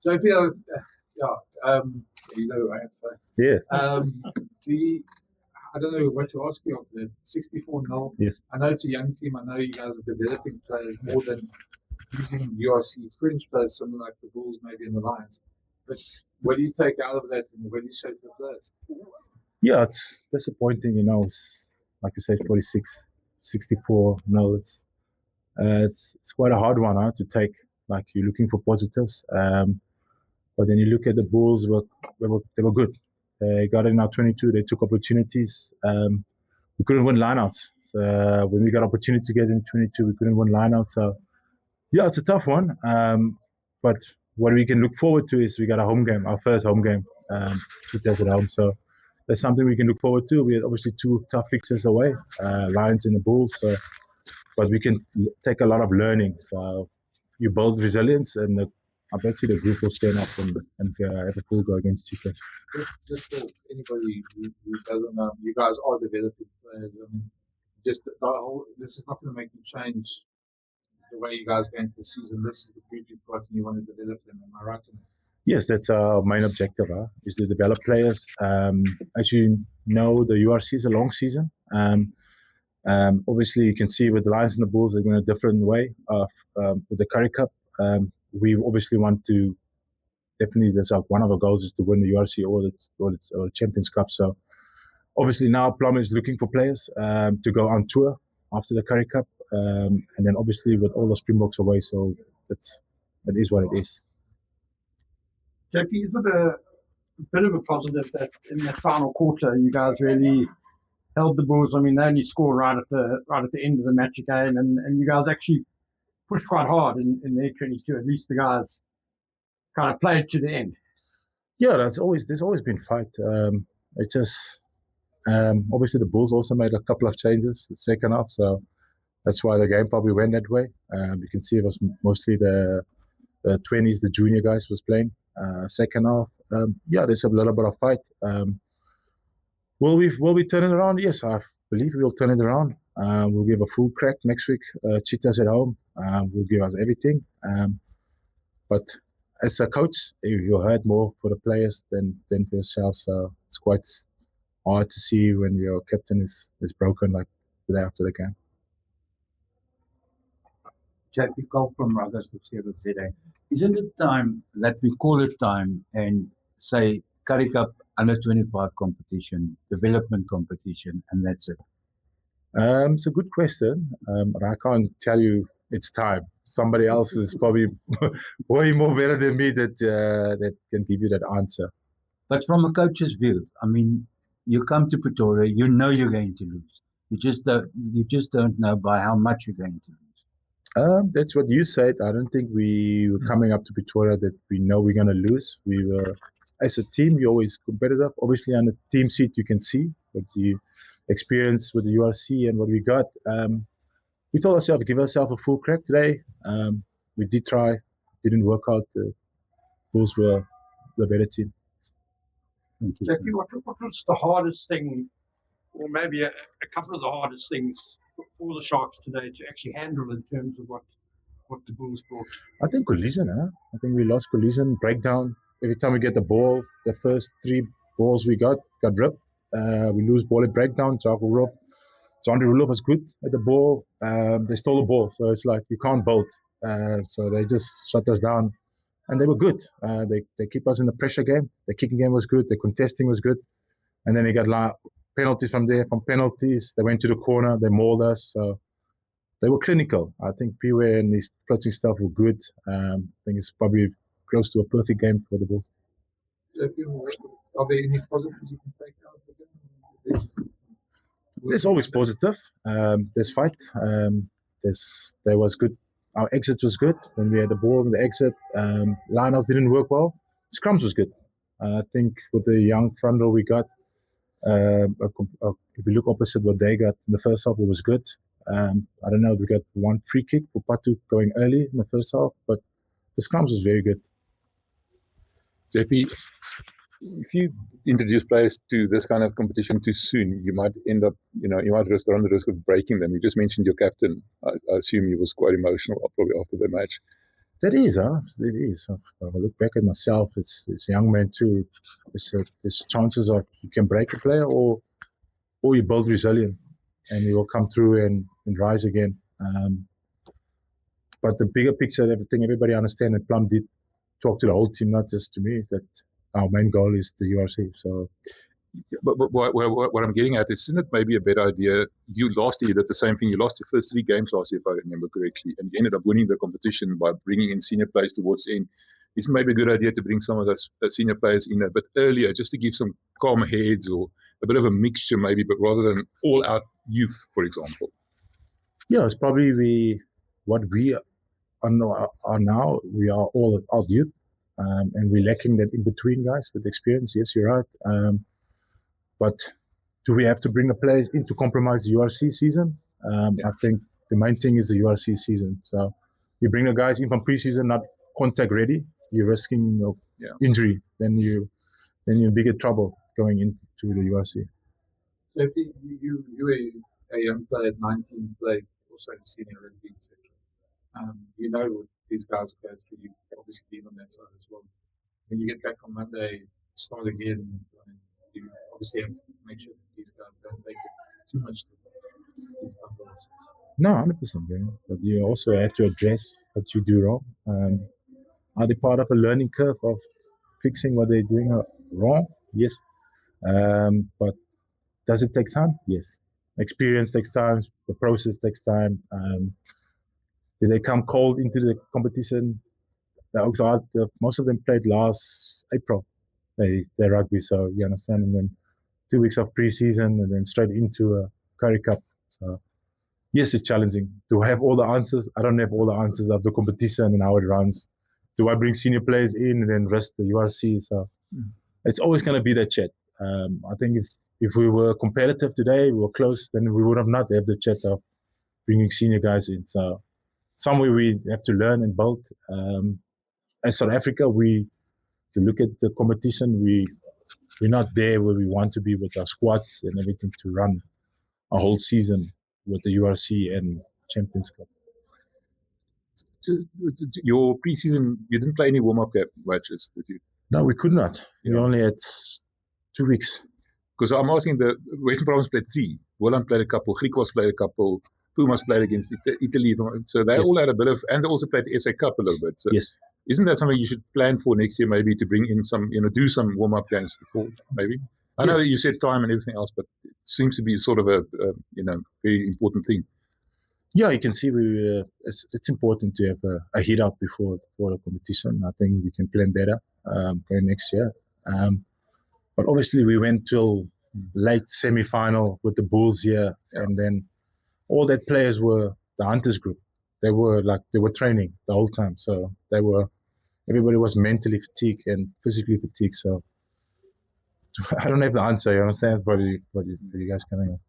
JP, you know what I have to say. Yes. I don't know what to ask you after that. 64-0. Yes. I know it's a young team. I know you guys are developing players more than using URC fringe players, something like the Bulls, maybe in the Lions. But what do you take out of that, and what do you say to the players? Yeah, it's disappointing. It's like you said, 46, 64. No, it's quite a hard one to take. Like, you're looking for positives, but then you look at the Bulls. They were good. They got in our 22. They took opportunities. We couldn't win lineouts. So when we got opportunity to get in 22, we couldn't win lineouts. So yeah, it's a tough one. But what we can look forward to is we got a home game, our first home game, Cheetahs at home. So that's something we can look forward to. We had obviously 2 tough fixtures away, Lions and the Bulls. So, but we can take a lot of learning. So you build resilience, and I bet you the group will stand up and have a full go against Cheetahs. Just for anybody who doesn't know, you guys are developing players. I mean, just this is not going to make you change the way you guys go into the season. This is the group you've got, and you want to develop them. Am I right in that? Yes, that's our main objective, is to develop players. As you know, the URC is a long season. Obviously, you can see with the Lions and the Bulls, they're going a different way with the Currie Cup. We obviously want to, definitely, that's one of our goals is to win the URC or the Champions Cup. So obviously now Plum is looking for players to go on tour after the Currie Cup. And then obviously with all the Springboks away, so that is what it is. JP, is it a bit of a positive that in that final quarter you guys really held the Bulls? I mean, they only scored right at the end of the match again, and you guys actually pushed quite hard in their 22. At least the guys kind of played to the end. Yeah, there's always been fight. It's just obviously the Bulls also made a couple of changes the second half, so that's why the game probably went that way. You can see it was mostly the 20s, the junior guys was playing. Second half, there's a little bit of fight. Will we turn it around? Yes, I believe we will turn it around. We'll give a full crack next week. Cheetahs at home will give us everything. But as a coach, you heard more for the players than for yourself. So it's quite hard to see when your captain is broken like the day after the game. JP call from Ruggers today. Isn't it time that we call it time and say Currie Cup under 25 competition, development competition, and that's it? It's a good question. I can't tell you it's time. Somebody else is probably way more better than me that can give you that answer. But from a coach's view, I mean, you come to Pretoria, you know you're going to lose. You just don't know by how much you're going to lose. That's what you said. I don't think we were coming up to Pretoria that we know we're going to lose. We were, as a team, you're always competitive. Obviously, on the team seat, you can see what you experience with the URC and what we got. We told ourselves, give ourselves a full crack today. We did try, didn't work out. The Bulls were the better team. Jackie, what was the hardest thing, or maybe a couple of the hardest things for the Sharks today to actually handle in terms of what the Bulls brought? I think collision. I think we lost collision, breakdown. Every time we get the ball, the first 3 balls we got ripped. We lose ball at breakdown. John Rulov was good at the ball. They stole the ball, so it's like you can't bolt. So they just shut us down, and they were good. They keep us in the pressure game. The kicking game was good. The contesting was good, and then they got penalties from there. From penalties, they went to the corner. They mauled us. So they were clinical. I think Piwe and his coaching staff were good. I think it's probably close to a perfect game for the Bulls. Are there any positives you can take out of the game? There's always positive. There's fight. There was good. Our exit was good when we had the ball in the exit. Lineouts didn't work well. Scrums was good. I think with the young front row we got, if we look opposite what they got in the first half, it was good. I don't know, we got 1 free kick for Patu going early in the first half, but the scrums was very good. JP, if you introduce players to this kind of competition too soon, you might end up, you might run the risk of breaking them. You just mentioned your captain. I assume he was quite emotional probably after the match. That is, huh? It is. If I look back at myself, it's a young man too. There's chances of you can break a player or you build resilient and you will come through and rise again. But the bigger picture, everything everybody understands, and Plum did talk to the whole team, not just to me, that our main goal is the URC. So, but what I'm getting at is, isn't it maybe a better idea? Last year you did the same thing. You lost your first 3 games last year, if I remember correctly, and you ended up winning the competition by bringing in senior players towards the end. Isn't it maybe a good idea to bring some of those senior players in a bit earlier, just to give some calm heads or a bit of a mixture maybe, but rather than all-out youth, for example? Yeah, it's probably what we are now. We are all out youth, and we're lacking that in-between guys with experience. Yes, you're right. But do we have to bring the players in to compromise the URC season? I think the main thing is the URC season. So you bring the guys in from preseason, not contact ready, you're risking injury. Then you're in bigger trouble going into the URC. So if you were a young player at 19, played also senior rugby, etc. You know what these guys go through. You've obviously been on that side as well. When you get back on Monday, start again. You obviously have to make sure that these guys don't make it too much to these number losses. No, 100%. Yeah. But you also have to address what you do wrong. Are they part of a learning curve of fixing what they're doing wrong? Yes. But does it take time? Yes. Experience takes time. The process takes time. Did they come cold into the competition? Most of them played last April. They rugby, so you understand. And then 2 weeks of preseason, and then straight into a Currie Cup. So yes, it's challenging. Do I have all the answers? I don't have all the answers of the competition and how it runs. Do I bring senior players in and then rest the URC? So it's always going to be that chat. I think if we were competitive today, we were close, then we would have not have the chat of bringing senior guys in. So somewhere we have to learn and build. As South Africa, to look at the competition, we're not there where we want to be with our squads and everything to run a whole season with the URC and Champions Cup. Your preseason, you didn't play any warm-up matches, did you? No, we could not. We only had 2 weeks. Because I'm asking, the Western Province played 3. Holland played a couple, Griquas played a couple, Pumas played against Italy. So they all had a bit of, and they also played the SA Cup a little bit. So yes. Isn't that something you should plan for next year, maybe to bring in some, do some warm-up games before, maybe? I know that you said time and everything else, but it seems to be sort of a very important thing. Yeah, you can see it's important to have a hit out before the competition. I think we can plan better going next year. But obviously we went till late semi-final with the Bulls here, and then all that players were the Hunters group. They were training the whole time, so everybody was mentally fatigued and physically fatigued. So I don't have the answer. You understand what you guys coming up?